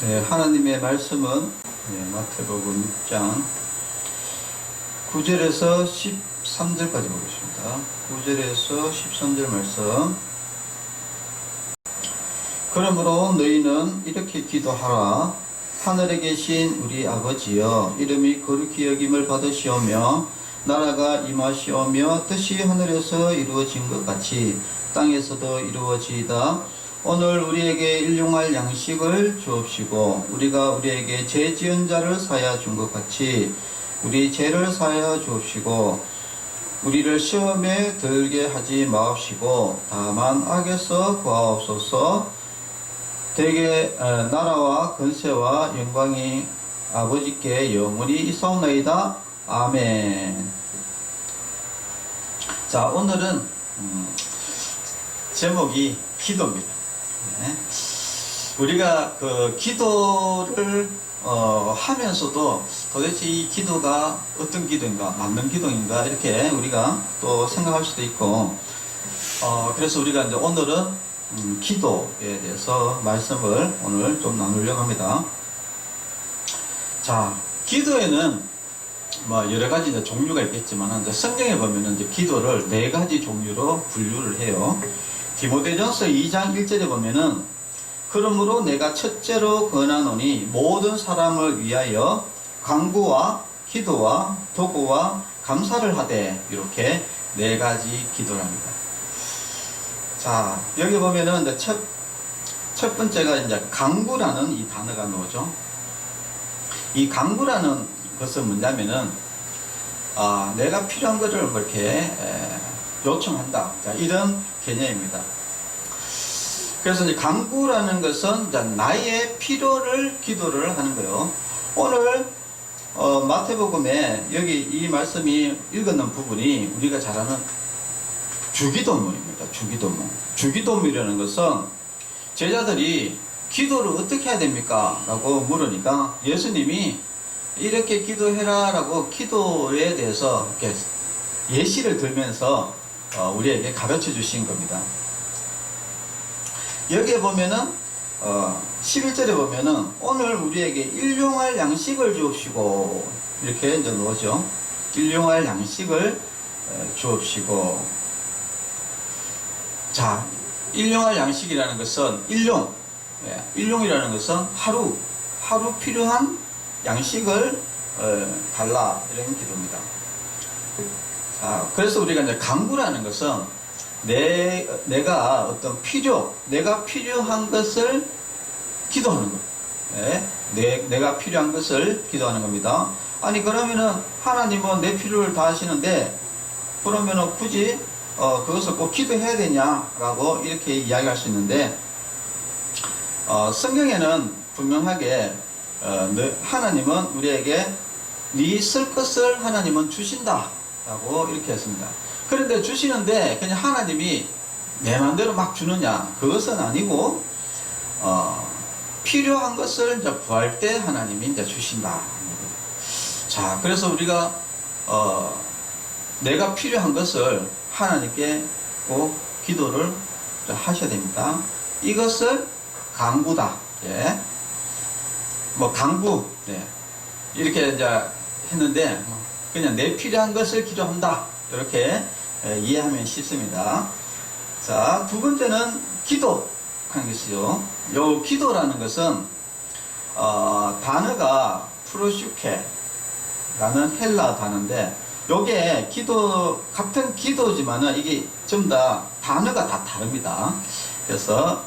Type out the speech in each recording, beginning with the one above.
네, 하나님의 말씀은 마태복음 6장 9절에서 13절까지 보겠습니다. 9절에서 13절 말씀. 그러므로 너희는 이렇게 기도하라. 하늘에 계신 우리 아버지여, 이름이 거룩히 여김을 받으시오며 나라가 임하시오며 뜻이 하늘에서 이루어진 것 같이 땅에서도 이루어지이다. 오늘 우리에게 일용할 양식을 주옵시고 우리가 우리에게 죄 지은 자를 사하여 준 것 같이 우리 죄를 사하여 주옵시고 우리를 시험에 들게 하지 마옵시고 다만 악에서 구하옵소서. 대개 나라와 권세와 영광이 아버지께 영원히 있사옵나이다. 아멘. 자, 오늘은 제목이 기도입니다. 네. 우리가 그 기도를 하면서도 도대체 이 기도가 어떤 기도인가, 맞는 기도인가 이렇게 우리가 또 생각할 수도 있고, 그래서 우리가 이제 오늘은 기도에 대해서 말씀을 오늘 좀 나누려고 합니다. 자, 기도에는 뭐 여러 가지 이제 종류가 있겠지만 이제 성경에 보면은 이제 기도를 4가지 종류로 분류를 해요. 디모데전서 2장 1절에 보면은 그러므로 내가 첫째로 권하노니 모든 사람을 위하여 간구와 기도와 도구와 감사를 하되, 이렇게 4가지 기도를 합니다. 자, 여기 보면은 이제 첫 번째가 이제 간구라는 이 단어가 나오죠. 이 간구라는 것은 뭐냐면은 내가 필요한 것을 뭐 이렇게 요청한다. 자, 이런 개념입니다. 그래서 이제 간구라는 것은 이제 나의 필요를 기도를 하는 거예요. 오늘 마태복음에 여기 이 말씀이 읽었는 부분이 우리가 잘 아는 주기도문입니다. 주기도문. 주기도문이라는 것은 제자들이 기도를 어떻게 해야 됩니까? 라고 물으니까 예수님이 이렇게 기도해라 라고 기도에 대해서 이렇게 예시를 들면서 우리에게 가르쳐 주신 겁니다. 여기에 보면은 11절에 보면은 오늘 우리에게 일용할 양식을 주옵시고, 이렇게 이제 나오죠. 일용할 양식을 주옵시고. 자, 일용할 양식이라는 것은 일용이라는 것은 하루 필요한 양식을 달라, 이런 기도입니다. 자, 그래서 우리가 이제 간구라는 것은 내가 어떤 내가 필요한 것을 기도하는 거예요. 내가 필요한 것을 기도하는 겁니다. 아니, 그러면은 하나님은 내 필요를 다 하시는데 그러면은 굳이 그것을 꼭 기도해야 되냐라고 이렇게 이야기할 수 있는데, 성경에는 분명하게 하나님은 우리에게 네 쓸 것을 하나님은 주신다 라고 이렇게 했습니다. 그런데 주시는데 그냥 하나님이 내 마음대로 막 주느냐, 그것은 아니고 필요한 것을 이제 구할 때 하나님이 이제 주신다. 자, 그래서 우리가 내가 필요한 것을 하나님께 꼭 기도를 하셔야 됩니다. 이것을 간구다. 예. 뭐 간구, 이렇게 이제 했는데 그냥 내 필요한 것을 기도한다, 이렇게 이해하면 쉽습니다. 자, 두 번째는 기도하는 것이요. 요 기도라는 것은 단어가 프로슈케라는 헬라 단어인데, 요게 같은 기도지만은 이게 전부 다 단어가 다 다릅니다. 그래서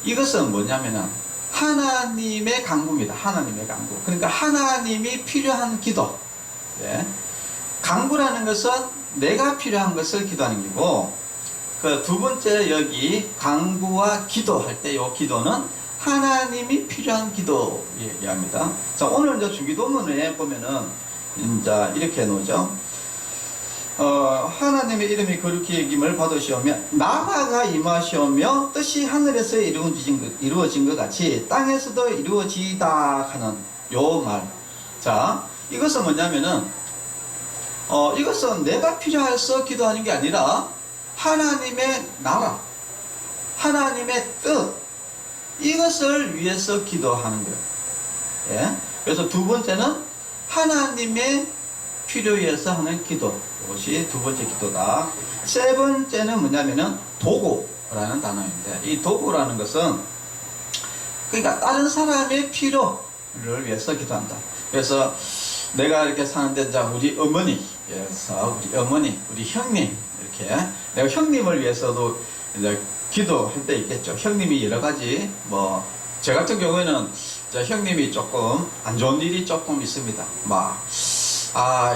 이것은 뭐냐면은 하나님의 간구입니다. 하나님의 간구. 그러니까 하나님이 필요한 기도. 간구라는 것은 내가 필요한 것을 기도하는 거고, 그 두 번째 여기 간구와 기도할 때 이 기도는 하나님이 필요한 기도 얘기합니다. 자, 오늘 이제 주기도문에 보면은 이제 이렇게 놓죠. 하나님의 이름이 거룩히 여김을 받으시오며 나라가 임하시오며 뜻이 하늘에서 이루어진 것 같이 땅에서도 이루어지다 하는 요 말. 자, 이것은 뭐냐면은 이것은 내가 필요해서 기도하는 게 아니라 하나님의 나라, 하나님의 뜻, 이것을 위해서 기도하는 거예요. 예? 그래서 두 번째는 하나님의 필요에 의해서 하는 기도. 이것이 두 번째 기도다. 세 번째는 뭐냐면은 도구라는 단어인데, 이 도구라는 것은 그러니까 다른 사람의 필요를 위해서 기도한다. 그래서 내가 이렇게 사는데, 자, 우리 어머니, 그래서 우리 어머니, 우리 형님, 이렇게 내가 형님을 위해서도 이제 기도할 때 있겠죠. 형님이 여러 가지, 뭐, 저 같은 경우에는 형님이 조금 안 좋은 일이 조금 있습니다.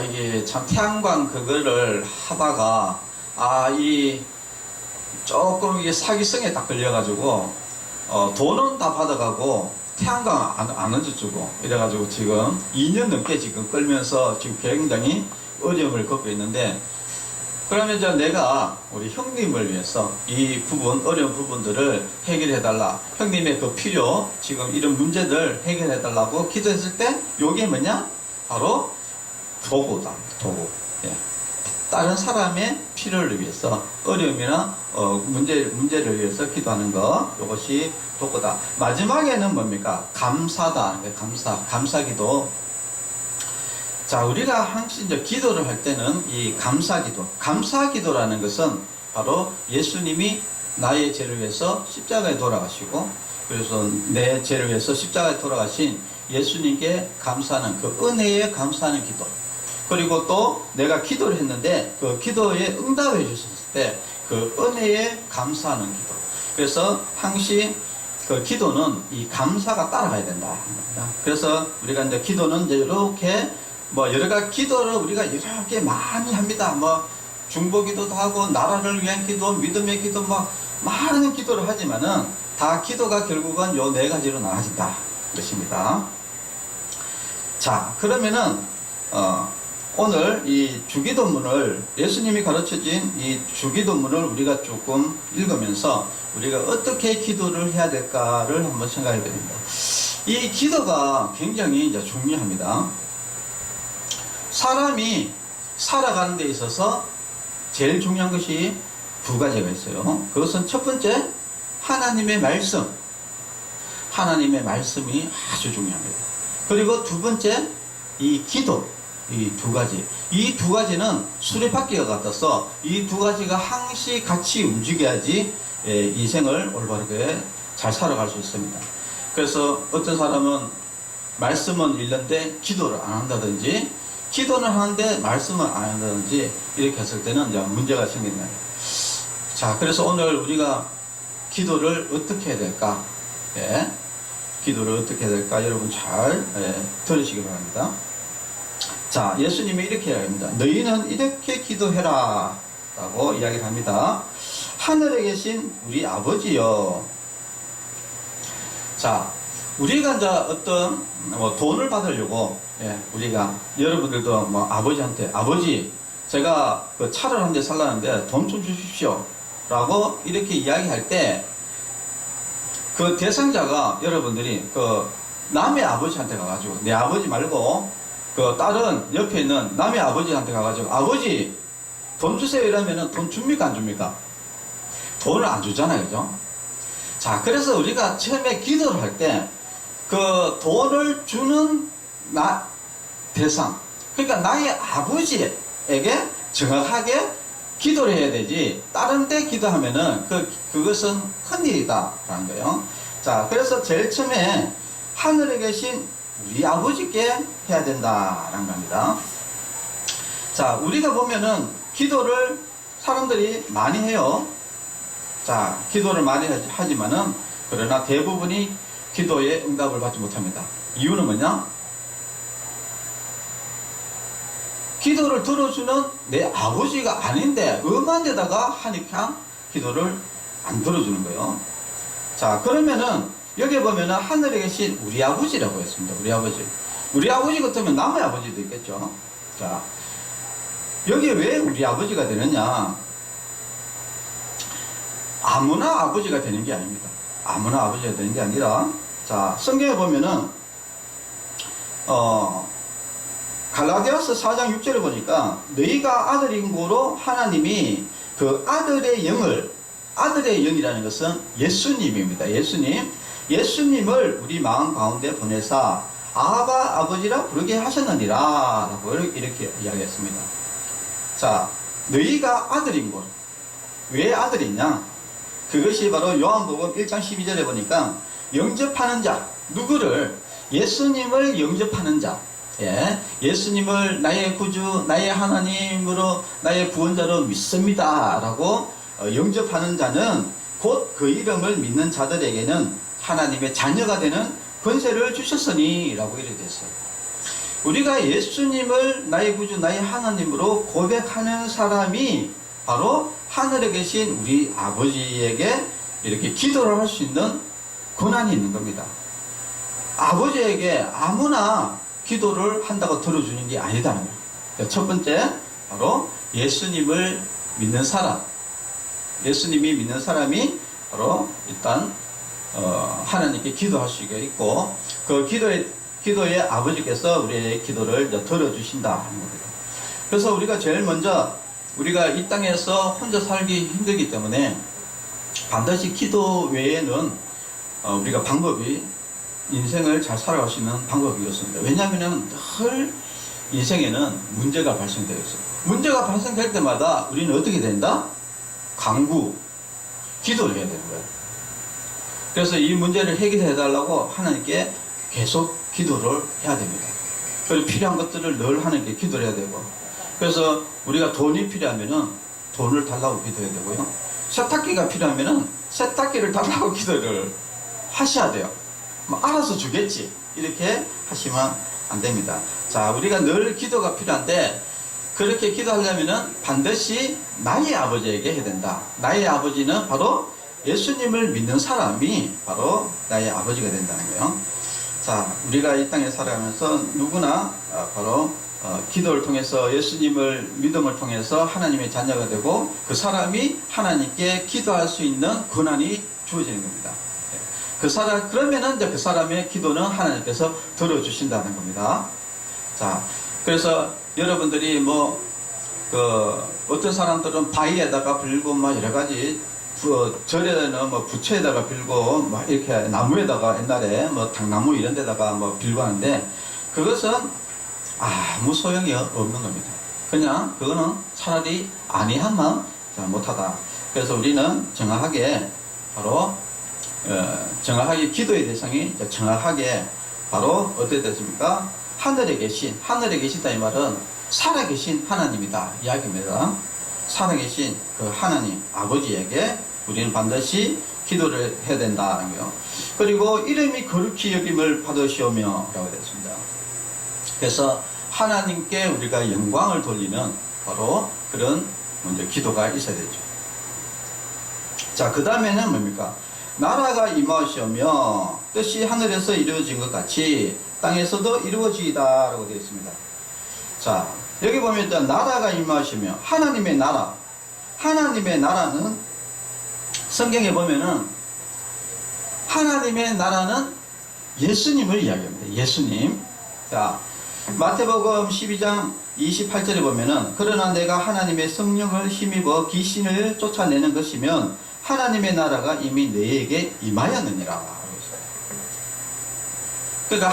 이게 참 태양광 그거를 하다가, 조금 이게 사기성에 딱 걸려가지고, 돈은 다 받아가고, 태양광 안 얹어주고, 이래가지고 지금 2년 넘게 지금 끌면서 지금 굉장히 어려움을 겪고 있는데, 그러면 이제 내가 우리 형님을 위해서 이 부분, 어려운 부분들을 해결해달라. 형님의 그 필요, 지금 이런 문제들 해결해달라고 기도했을 때, 요게 뭐냐? 바로 도구다. 도구. 예. 다른 사람의 필요를 위해서, 어려움이나 문제를 위해서 기도하는 거, 이것이 도구다. 마지막에는 뭡니까? 감사다. 감사기도. 자, 우리가 항상 이제 기도를 할 때는 이 감사기도라는 것은 바로 예수님이 나의 죄를 위해서 십자가에 돌아가시고, 그래서 내 죄를 위해서 십자가에 돌아가신 예수님께 감사하는 그 은혜에 감사하는 기도. 그리고 또 내가 기도를 했는데 그 기도에 응답해 주셨을 때 그 은혜에 감사하는 기도. 그래서 항시 그 기도는 이 감사가 따라가야 된다. 그래서 우리가 이제 기도는 이제 이렇게 여러 가지 기도를 우리가 이렇게 많이 합니다. 중보기도도 하고, 나라를 위한 기도, 믿음의 기도, 많은 기도를 하지만은, 다 기도가 결국은 요 네 가지로 나눠진다. 것입니다. 자, 그러면은, 오늘 이 주기도문을, 예수님이 가르쳐진 이 주기도문을 우리가 조금 읽으면서, 우리가 어떻게 기도를 해야 될까를 한번 생각해 드립니다. 이 기도가 굉장히 이제 중요합니다. 사람이 살아가는 데 있어서 제일 중요한 것이 두 가지가 있어요. 그것은 첫 번째, 하나님의 말씀. 하나님의 말씀이 아주 중요합니다. 그리고 두 번째, 이 기도. 이 두 가지. 이 두 가지는 수레바퀴와 같아서 이 두 가지가 항시 같이 움직여야지 인생을 올바르게 잘 살아갈 수 있습니다. 그래서 어떤 사람은 말씀은 읽는데 기도를 안 한다든지, 기도는 하는데 말씀을 안 한다든지, 이렇게 했을 때는 이제 문제가 생긴다. 자, 그래서 오늘 우리가 기도를 어떻게 해야 될까? 예. 기도를 어떻게 해야 될까? 여러분 잘 들으시기 바랍니다. 자, 예수님이 이렇게 이야기합니다. 너희는 이렇게 기도해라. 라고 이야기를 합니다. 하늘에 계신 우리 아버지여. 자, 우리가 이제 어떤 돈을 받으려고, 우리가 여러분들도 아버지한테, 아버지, 제가 그 차를 한 대 살라는데 돈 좀 주십시오. 라고 이렇게 이야기할 때, 그 대상자가 여러분들이 그 남의 아버지한테 가가지고, 내 아버지 말고 그 다른 옆에 있는 남의 아버지한테 가가지고, 아버지 돈 주세요 이러면은 돈 줍니까 안 줍니까? 돈을 안 주잖아요. 그죠? 자, 그래서 우리가 처음에 기도를 할 때 그 돈을 주는 대상, 그러니까 나의 아버지에게 정확하게 기도를 해야 되지, 다른 데 기도하면은 그것은 큰일이다 라는 거예요. 자, 그래서 제일 처음에 하늘에 계신 우리 아버지께 해야 된다라는 겁니다. 자, 우리가 보면은 기도를 사람들이 많이 해요. 자, 기도를 많이 하지만은, 그러나 대부분이 기도에 응답을 받지 못합니다. 이유는 뭐냐? 기도를 들어주는 내 아버지가 아닌데 엄한 데다가 하니까 기도를 안 들어주는 거예요. 자, 그러면은 여기 보면은 하늘에 계신 우리 아버지라고 했습니다. 우리 아버지. 우리 아버지 같으면 남의 아버지도 있겠죠. 자, 여기 왜 우리 아버지가 되느냐? 아무나 아버지가 되는 게 아닙니다. 아무나 아버지가 되는 게 아니라, 자, 성경에 보면은 갈라디아서 4장 6절을 보니까, 너희가 아들인 고로 하나님이 그 아들의 영이라는 것은 예수님입니다. 예수님. 예수님을 우리 마음 가운데 보내사 아바 아버지라 부르게 하셨느니라 라고 이렇게 이야기했습니다. 자, 너희가 아들인 것. 왜 아들이냐? 그것이 바로 요한복음 1장 12절에 보니까 영접하는 자, 누구를? 예수님을 영접하는 자. 예, 예수님을 나의 구주, 나의 하나님으로, 나의 구원자로 믿습니다 라고 영접하는 자는 곧 그 이름을 믿는 자들에게는 하나님의 자녀가 되는 권세를 주셨으니 라고 이렇게 됐어요. 우리가 예수님을 나의 구주, 나의 하나님으로 고백하는 사람이 바로 하늘에 계신 우리 아버지에게 이렇게 기도를 할 수 있는 권한이 있는 겁니다. 아버지에게 아무나 기도를 한다고 들어주는 게 아니다는 거예요. 첫 번째, 바로 예수님을 믿는 사람. 예수님이 믿는 사람이 바로 일단 하나님께 기도할 수가 있고, 그 기도에 아버지께서 우리의 기도를 들어주신다 하는 겁니다. 그래서 우리가 제일 먼저 우리가 이 땅에서 혼자 살기 힘들기 때문에 반드시 기도 외에는 우리가 방법이 인생을 잘 살아갈 수 있는 방법이었습니다. 왜냐하면 늘 인생에는 문제가 발생되어 있어요. 문제가 발생될 때마다 우리는 어떻게 된다? 간구, 기도를 해야 되는 거예요. 그래서 이 문제를 해결해 달라고 하나님께 계속 기도를 해야 됩니다. 그리고 필요한 것들을 늘 하나님께 기도를 해야 되고, 그래서 우리가 돈이 필요하면은 돈을 달라고 기도해야 되고요. 세탁기가 필요하면은 세탁기를 달라고 기도를 하셔야 돼요. 뭐 알아서 주겠지 이렇게 하시면 안 됩니다. 자, 우리가 늘 기도가 필요한데, 그렇게 기도하려면은 반드시 나의 아버지에게 해야 된다. 나의 아버지는 바로 예수님을 믿는 사람이 바로 나의 아버지가 된다는 거예요. 자, 우리가 이 땅에 살아가면서 누구나 바로 기도를 통해서 예수님을 믿음을 통해서 하나님의 자녀가 되고, 그 사람이 하나님께 기도할 수 있는 권한이 주어지는 겁니다. 그러면은 이제 그 사람의 기도는 하나님께서 들어주신다는 겁니다. 자, 그래서 여러분들이 어떤 사람들은 바위에다가 빌고 여러 가지, 절에는 부처에다가 빌고 이렇게 나무에다가 옛날에 당나무 이런 데다가 빌고 하는데, 그것은 아무 소용이 없는 겁니다. 그냥 그거는 차라리 아니하면 못하다. 그래서 우리는 정확하게 바로 정확하게 기도의 대상이 정확하게 바로 어떻게 됐습니까? 하늘에 계신다 이 말은 살아계신 하나님이다 이야기입니다. 살아계신 그 하나님 아버지에게 우리는 반드시 기도를 해야 된다는 거예요. 그리고 이름이 거룩히 여김을 받으시오며 라고 되었습니다. 그래서 하나님께 우리가 영광을 돌리는 바로 그런 기도가 있어야 되죠. 자, 그 다음에는 뭡니까? 나라가 임하시오며 뜻이 하늘에서 이루어진 것 같이 땅에서도 이루어지이다 라고 되어 있습니다. 자, 여기 보면 일단 나라가 임하시며 하나님의 나라, 하나님의 나라는 성경에 보면은 하나님의 나라는 예수님을 이야기합니다. 예수님. 자, 마태복음 12장 28절에 보면은 그러나 내가 하나님의 성령을 힘입어 귀신을 쫓아내는 것이면 하나님의 나라가 이미 너희에게 임하였느니라. 그러니까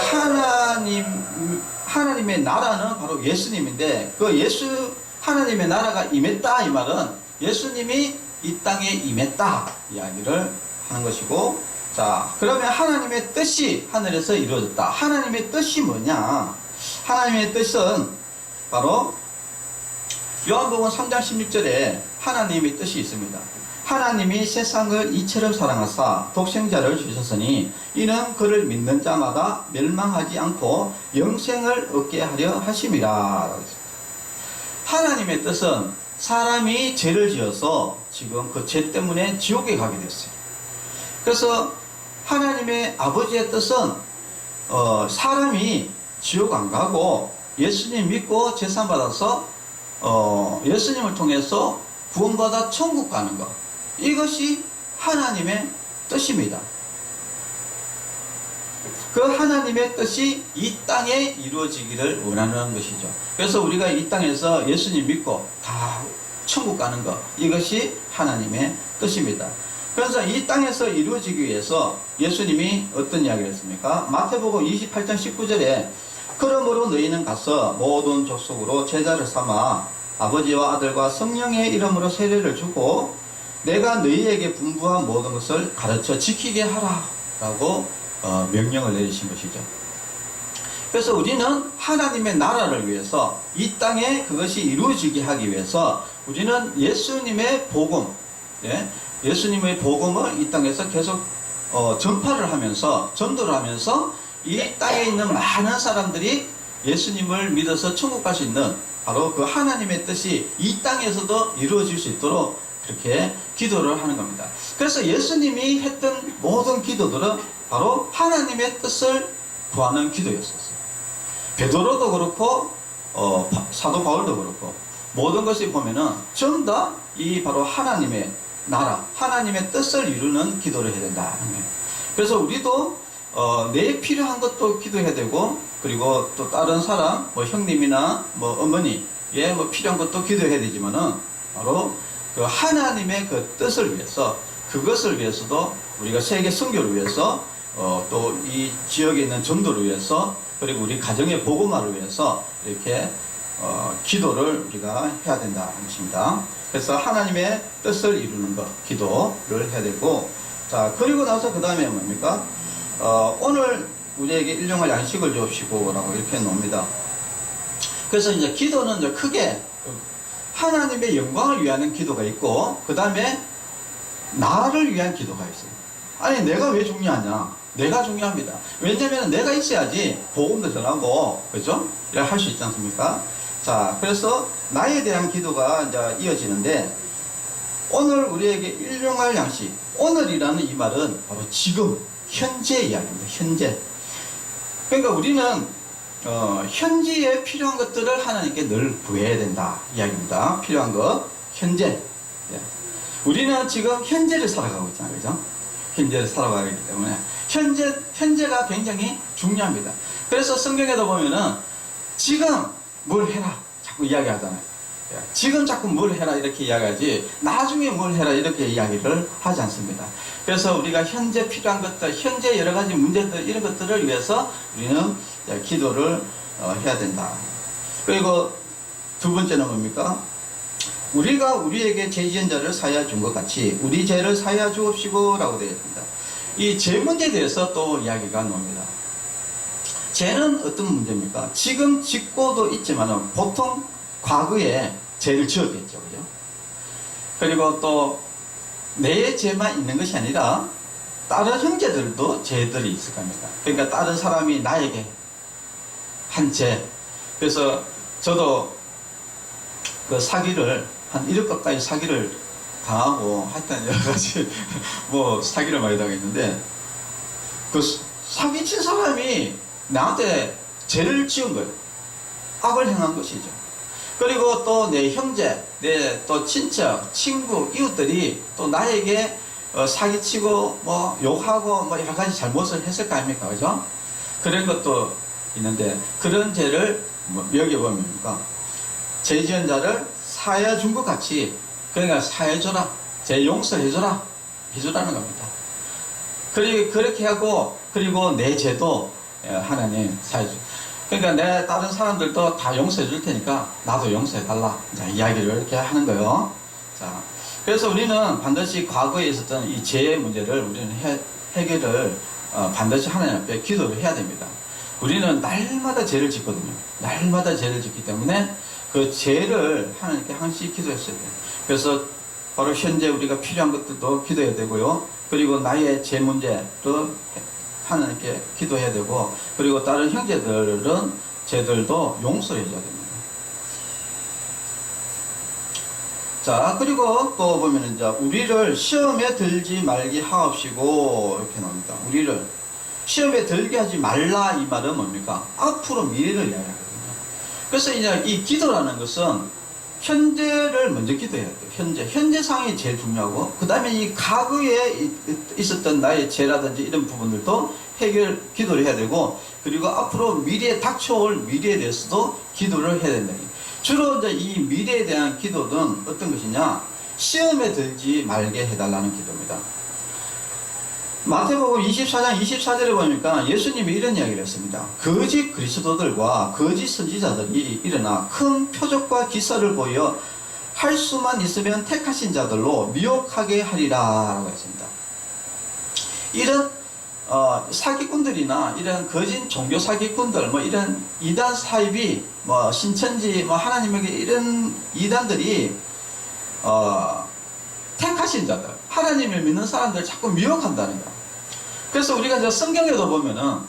하나님의 나라는 바로 예수님인데, 하나님의 나라가 임했다 이 말은 예수님이 이 땅에 임했다 이야기를 하는 것이고, 자, 그러면 하나님의 뜻이 하늘에서 이루어졌다. 하나님의 뜻이 뭐냐? 하나님의 뜻은 바로 요한복음 3장 16절에 하나님의 뜻이 있습니다. 하나님이 세상을 이처럼 사랑하사 독생자를 주셨으니 이는 그를 믿는 자마다 멸망하지 않고 영생을 얻게 하려 하심이라. 하나님의 뜻은 사람이 죄를 지어서 지금 그 죄 때문에 지옥에 가게 됐어요. 그래서 하나님의 아버지의 뜻은 사람이 지옥 안 가고 예수님 믿고 제산 받아서 예수님을 통해서 구원받아 천국 가는 것, 이것이 하나님의 뜻입니다. 그 하나님의 뜻이 이 땅에 이루어지기를 원하는 것이죠. 그래서 우리가 이 땅에서 예수님 믿고 다 천국 가는 것, 이것이 하나님의 뜻입니다. 그래서 이 땅에서 이루어지기 위해서 예수님이 어떤 이야기를 했습니까? 마태복음 28장 19절에 그러므로 너희는 가서 모든 족속으로 제자를 삼아 아버지와 아들과 성령의 이름으로 세례를 주고 내가 너희에게 분부한 모든 것을 가르쳐 지키게 하라 라고 명령을 내리신 것이죠. 그래서 우리는 하나님의 나라를 위해서 이 땅에 그것이 이루어지게 하기 위해서 우리는 예수님의 복음, 예수님의 복음을 이 땅에서 계속 전파를 하면서 전도를 하면서 이 땅에 있는 많은 사람들이 예수님을 믿어서 천국 갈 수 있는 바로 그 하나님의 뜻이 이 땅에서도 이루어질 수 있도록 그렇게 기도를 하는 겁니다. 그래서 예수님이 했던 모든 기도들은 바로 하나님의 뜻을 구하는 기도였었어요. 베드로도 그렇고 사도 바울도 그렇고 모든 것을 보면은 전부 다 이 바로 하나님의 나라, 하나님의 뜻을 이루는 기도를 해야 된다는 거예요. 그래서 우리도 내 필요한 것도 기도해야 되고, 그리고 또 다른 사람, 뭐 형님이나 뭐 어머니의 뭐 필요한 것도 기도해야 되지만은 바로 그 하나님의 그 뜻을 위해서, 그것을 위해서도 우리가 세계 선교를 위해서 또 이 지역에 있는 전도를 위해서, 그리고 우리 가정의 복음화를 위해서 이렇게 기도를 우리가 해야 된다는 것입니다. 그래서 하나님의 뜻을 이루는 것, 기도를 해야 되고, 자, 그리고 나서 그 다음에 뭡니까? 오늘 우리에게 일용할 양식을 주옵시고 라고 이렇게 놓습니다. 그래서 이제 기도는 이제 크게 하나님의 영광을 위하는 기도가 있고, 그 다음에 나를 위한 기도가 있어요. 아니, 내가 왜 중요하냐? 내가 중요합니다. 왜냐면 내가 있어야지 복음도 전하고, 그죠? 이렇게 할 수 있지 않습니까? 자, 그래서 나에 대한 기도가 이제 이어지는데, 오늘 우리에게 일용할 양식, 오늘이라는 이 말은 바로 지금, 현재 이야기입니다. 현재. 그러니까 우리는 현재에 필요한 것들을 하나님께 늘 구해야 된다 이야기입니다. 필요한 것, 현재. 예. 우리는 지금 현재를 살아가고 있잖아요, 그죠? 현재를 살아가기 때문에 현재가 굉장히 중요합니다. 그래서 성경에도 보면은 지금 뭘 해라 자꾸 이야기하잖아요. 지금 자꾸 뭘 해라 이렇게 이야기하지 나중에 뭘 해라 이렇게 이야기를 하지 않습니다. 그래서 우리가 현재 필요한 것들, 현재 여러 가지 문제들, 이런 것들을 위해서 우리는 기도를 해야 된다. 그리고 두 번째는 뭡니까? 우리가 우리에게 죄 지은 자를 사하여 준 것 같이 우리 죄를 사하여 주옵시고 라고 되어 있습니다. 이 죄 문제에 대해서 또 이야기가 나옵니다. 죄는 어떤 문제입니까? 지금 짓고도 있지만 보통 과거에 죄를 지었겠죠, 그죠? 그리고 또 내 죄만 있는 것이 아니라 다른 형제들도 죄들이 있을 겁니다. 그러니까 다른 사람이 나에게 한 죄. 그래서 저도 그 사기를 한 1억 가까이 사기를 당하고 하여튼 여러 가지 뭐 사기를 많이 당했는데, 그 사기친 사람이 나한테 죄를 지은 거예요. 악을 행한 것이죠. 그리고 또 내 형제, 내 또 친척, 친구, 이웃들이 또 나에게 사기치고 뭐 욕하고 뭐 여러 가지 잘못을 했을 거 아닙니까, 그죠? 그런 것도 있는데, 그런 죄를 여기 보면 죄 지은 자를 사하여 준 것 같이, 그러니까 사해줘라, 죄 용서해줘라, 해주라는 겁니다. 그렇게 하고, 그리고 내 죄도 하나님 사해줘. 그러니까 내 다른 사람들도 다 용서해 줄 테니까 나도 용서해 달라. 자, 이야기를 이렇게 하는 거예요. 자, 그래서 우리는 반드시 과거에 있었던 이 죄의 문제를 우리는 해결을 반드시 하나님 앞에 기도를 해야 됩니다. 우리는 날마다 죄를 짓거든요. 날마다 죄를 짓기 때문에 그 죄를 하나님께 항시 기도했어야 돼요. 그래서 바로 현재 우리가 필요한 것들도 기도해야 되고요. 그리고 나의 죄 문제도 하나님께 기도해야 되고, 그리고 다른 형제들은 죄들도 용서해 줘야 됩니다. 자, 그리고 또 보면은 이제 우리를 시험에 들지 말게 하옵시고 이렇게 나옵니다. 우리를 시험에 들게 하지 말라, 이 말은 뭡니까? 앞으로 미래를 이야기하거든요. 그래서 이제 이 기도라는 것은 현재를 먼저 기도해야 돼요. 현재 상황이 제일 중요하고, 그 다음에 이 과거에 있었던 나의 죄라든지 이런 부분들도 기도를 해야 되고, 그리고 앞으로 미래에 닥쳐올 미래에 대해서도 기도를 해야 된다. 주로 이제 이 미래에 대한 기도는 어떤 것이냐? 시험에 들지 말게 해달라는 기도입니다. 마태복음 24장 24절에 보니까 예수님이 이런 이야기를 했습니다. 거짓 그리스도들과 거짓 선지자들이 일어나 큰 표적과 기사를 보여 할 수만 있으면 택하신 자들로 미혹하게 하리라 라고 했습니다. 이런 사기꾼들이나 이런 거짓 종교 사기꾼들, 뭐 이런 이단 사입이 뭐 신천지, 뭐 하나님에게 이런 이단들이 택하신 자들, 하나님을 믿는 사람들을 자꾸 미혹한다는 거. 그래서 우리가 이제 성경에도 보면은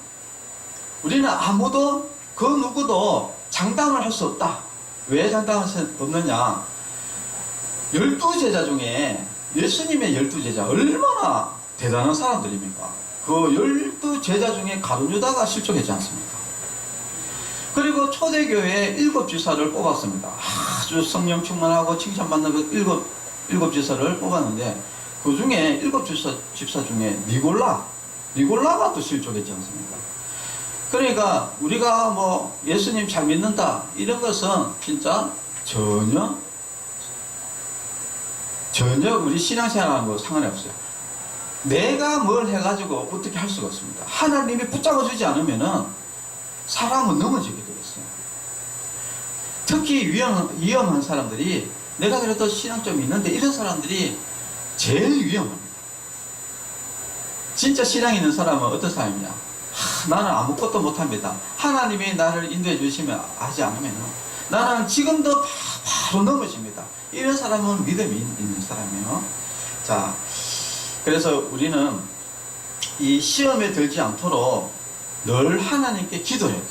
우리는 아무도 그 누구도 장담을 할 수 없다. 왜 장담할 수 없느냐? 12제자 중에 예수님의 12제자 얼마나 대단한 사람들입니까? 그 12제자 중에 가룟유다가 실족했지 않습니까? 그리고 초대교회에 7지사를 뽑았습니다. 아주 성령 충만하고 칭찬받는 그 7지사를 뽑았는데 그 중에 7지사 중에 니골라가 또 실족했지 않습니까? 그러니까 우리가 뭐 예수님 잘 믿는다 이런 것은 진짜 전혀 우리 신앙생활하는 거 상관이 없어요. 내가 뭘 해가지고 어떻게 할 수가 없습니다. 하나님이 붙잡아주지 않으면은 사람은 넘어지게 되겠어요. 특히 위험한 사람들이, 내가 그래도 신앙 좀 있는데 이런 사람들이 제일 위험합니다. 진짜 신앙 있는 사람은 어떤 사람이냐? 나는 아무것도 못합니다. 하나님이 나를 인도해 주시면 하지 않으면 나는 지금도 바로 넘어집니다. 이런 사람은 믿음이 있는 사람이에요. 자, 그래서 우리는 이 시험에 들지 않도록 늘 하나님께 기도해야 돼요.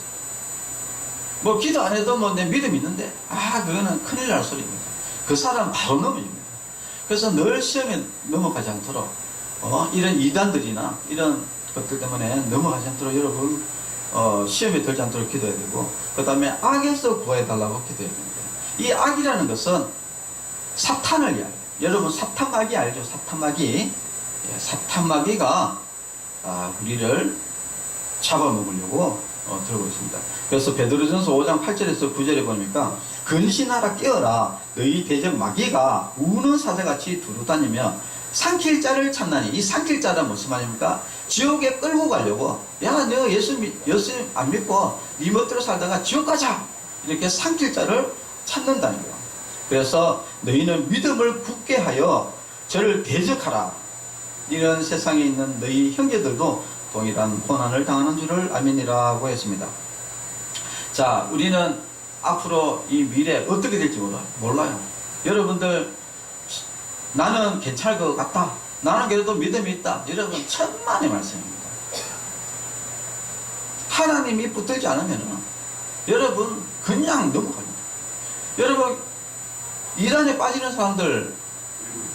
뭐 기도 안 해도 뭐 내 믿음이 있는데 그거는 큰일 날 소리입니다. 그 사람 바로 넘어집니다. 그래서 늘 시험에 넘어가지 않도록 이런 이단들이나 이런 것들 때문에 넘어가지 않도록 여러분 시험에 들지 않도록 기도해야 되고, 그 다음에 악에서 구해달라고 기도해야 됩니다. 이 악이라는 것은 사탄을 이야기해요. 여러분 사탄마귀 알죠? 사탄마귀. 사탄마귀가 우리를 잡아먹으려고 들고 있습니다. 그래서 베드로전서 5장 8절에서 9절에 보니까 근신하라 깨어라 너희 대적 마귀가 우는 사자같이 두루다니며 삼킬 자를 찾나니, 이 삼킬 자란 무슨 말입니까? 지옥에 끌고 가려고, 야 너 예수 안 믿고 네 멋대로 살다가 지옥 가자, 이렇게 삼킬 자를 찾는다는 거예요. 그래서 너희는 믿음을 굳게 하여 저를 대적하라. 이런 세상에 있는 너희 형제들도 동일한 고난을 당하는 줄을 아멘이라고 했습니다. 자, 우리는 앞으로 이 미래 어떻게 될지 몰라요. 여러분들 나는 괜찮을 것 같다, 나는 그래도 믿음이 있다, 여러분 천만의 말씀입니다. 하나님이 붙들지 않으면 여러분 그냥 넘어갑니다. 여러분 이단에 빠지는 사람들,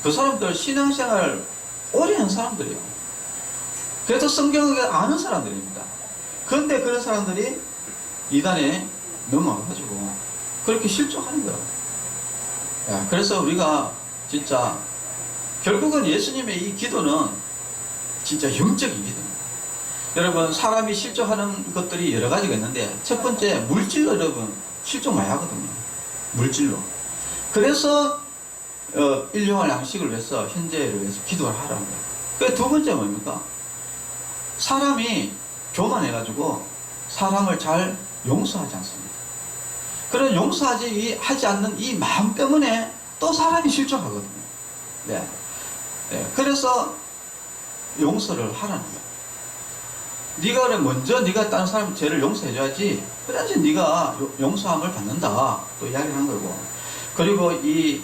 그 사람들 신앙생활 오래 한 사람들이에요. 그래도 성경을 아는 사람들입니다. 그런데 그런 사람들이 이단에 넘어가가지고 그렇게 실족하는 거예요. 그래서 우리가 진짜 결국은 예수님의 이 기도는 진짜 영적인 기도입니다. 여러분 사람이 실족하는 것들이 여러 가지가 있는데, 첫 번째 물질로 여러분 실족 많이 하거든요. 물질로. 그래서 일용할 양식을 위해서, 현재를 위해서 기도를 하라는 거예요. 그 두 번째 뭡니까? 사람이 교만해가지고 사람을 잘 용서하지 않습니다. 그런 하지 않는 이 마음 때문에 또 사람이 실족하거든요. 네. 그래서 용서를 하라는 거예요. 네가 그래 먼저 네가 다른 사람 죄를 용서해줘야지, 그래야지 네가 용서함을 받는다, 또 이야기를 한 거고. 그리고 이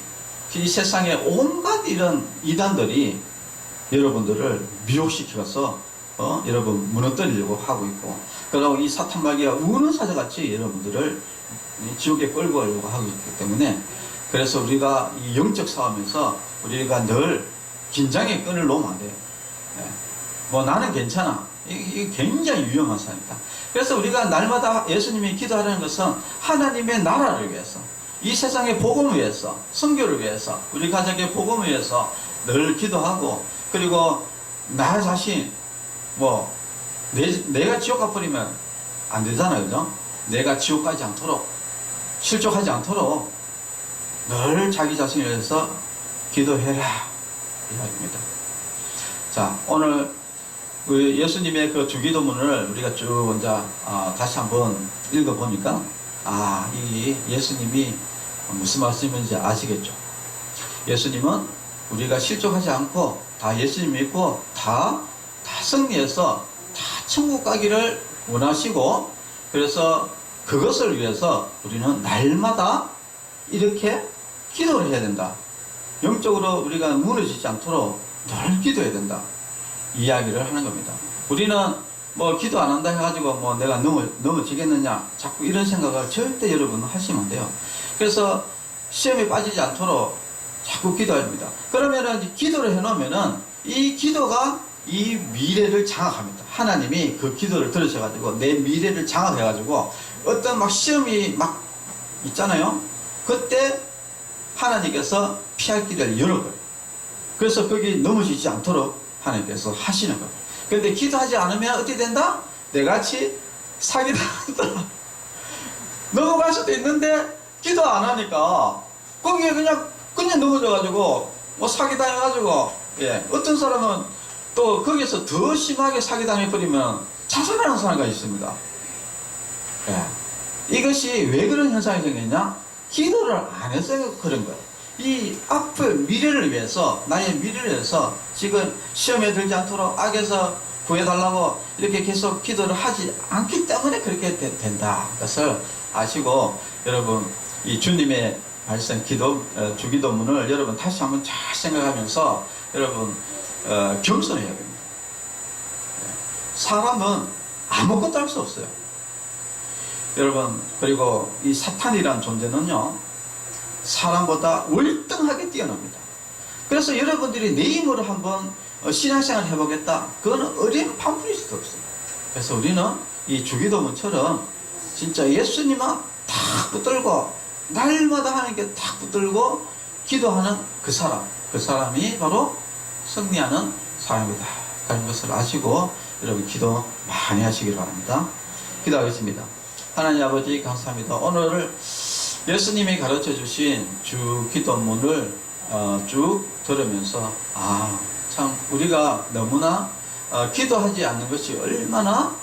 세상에 온갖 이런 이단들이 여러분들을 미혹시켜서 여러분 무너뜨리려고 하고 있고, 그리고 이 사탄마귀가 우는 사자같이 여러분들을 지옥에 끌고 가려고 하고 있기 때문에, 그래서 우리가 이 영적 싸움에서 우리가 늘 긴장의 끈을 놓으면 안 돼요. 뭐 나는 괜찮아, 이게 굉장히 위험한 사람이다. 그래서 우리가 날마다 예수님이 기도하라는 것은 하나님의 나라를 위해서, 이 세상의 복음을 위해서, 선교를 위해서, 우리 가족의 복음을 위해서 늘 기도하고, 그리고 나 자신 내가 지옥 가버리면 안 되잖아요, 그죠? 내가 지옥 가지 않도록, 실족하지 않도록 늘 자기 자신을 위해서 기도해라, 이 말입니다. 자, 오늘 예수님의 그 주기도문을 우리가 쭉 이제 다시 한번 읽어보니까 이 예수님이 무슨 말씀인지 아시겠죠? 예수님은 우리가 실족하지 않고 다 예수님 믿고 다 승리해서 다 천국 가기를 원하시고, 그래서 그것을 위해서 우리는 날마다 이렇게 기도를 해야 된다. 영적으로 우리가 무너지지 않도록 늘 기도해야 된다. 이야기를 하는 겁니다. 우리는 뭐 기도 안 한다 해가지고 뭐 내가 넘어지겠느냐, 자꾸 이런 생각을 절대 여러분 하시면 안 돼요. 그래서 시험에 빠지지 않도록 자꾸 기도해야 됩니다. 그러면은 기도를 해놓으면은 이 기도가 이 미래를 장악합니다. 하나님이 그 기도를 들으셔가지고 내 미래를 장악해가지고 어떤 막 시험이 막 있잖아요. 그때 하나님께서 피할 길을 열어버려요. 그래서 거기 넘어지지 않도록 하나님께서 하시는 거예요. 그런데 기도하지 않으면 어떻게 된다? 내같이 사기당한다. 넘어갈 수도 있는데 기도 안 하니까 거기에 그냥 넘어져가지고 뭐 사기당해가지고, 어떤 사람은 또 거기서 더 심하게 사기당해버리면 자살하는 사람가 있습니다. 이것이 왜 그런 현상이 생겼냐? 기도를 안 해서 그런 거예요. 이 앞을 미래를 위해서, 나의 미래를 위해서 지금 시험에 들지 않도록 악에서 구해달라고 이렇게 계속 기도를 하지 않기 때문에 그렇게 된다. 그것을 아시고, 여러분 이 주님의 말씀 주기도문을 여러분 다시 한번 잘 생각하면서 여러분 겸손해야 됩니다. 사람은 아무것도 할 수 없어요. 여러분, 그리고 이 사탄이란 존재는요, 사람보다 월등하게 뛰어납니다. 그래서 여러분들이 내 힘으로 한번 신앙생활 해보겠다, 그거는 어린 판풀일 수도 없어요. 그래서 우리는 이 주기도문처럼 진짜 예수님만 탁 붙들고 날마다 하나님께 탁 붙들고 기도하는 그 사람이 바로 승리하는 사람이다 라는 것을 아시고 여러분 기도 많이 하시기를 바랍니다. 기도하겠습니다. 하나님 아버지 감사합니다. 오늘 예수님이 가르쳐 주신 주기도문을 쭉 들으면서 참 우리가 너무나 기도하지 않는 것이 얼마나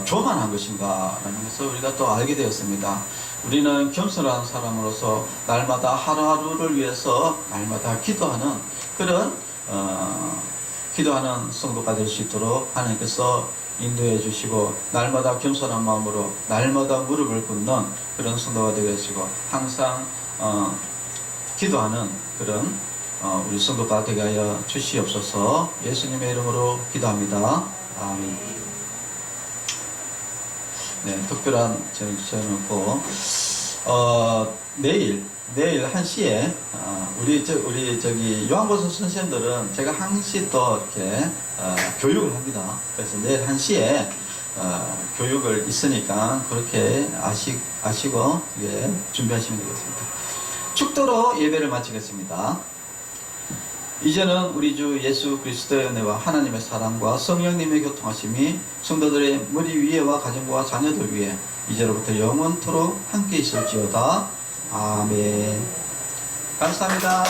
교만한 것인가 라는 것을 우리가 또 알게 되었습니다. 우리는 겸손한 사람으로서 날마다 하루하루를 위해서 날마다 기도하는 그런 기도하는 성도가 될 수 있도록 하나님께서 인도해 주시고, 날마다 겸손한 마음으로 날마다 무릎을 꿇는 그런 성도가 되게 하시고, 항상 기도하는 그런 우리 성도가 되게 하여 주시옵소서. 예수님의 이름으로 기도합니다. 아멘. 네, 특별한 저녁고 내일 1시에 우리 저기 요한보서 선생님들은 제가 항시 또 이렇게 교육을 합니다. 그래서 내일 1시에 교육을 있으니까 그렇게 아시고 준비하시면 되겠습니다. 축도로 예배를 마치겠습니다. 이제는 우리 주 예수 그리스도의 은혜와 하나님의 사랑과 성령님의 교통하심이 성도들의 머리 위에와 가정과 자녀들 위에 이제로부터 영원토록 함께 있을지어다. 아멘. 감사합니다.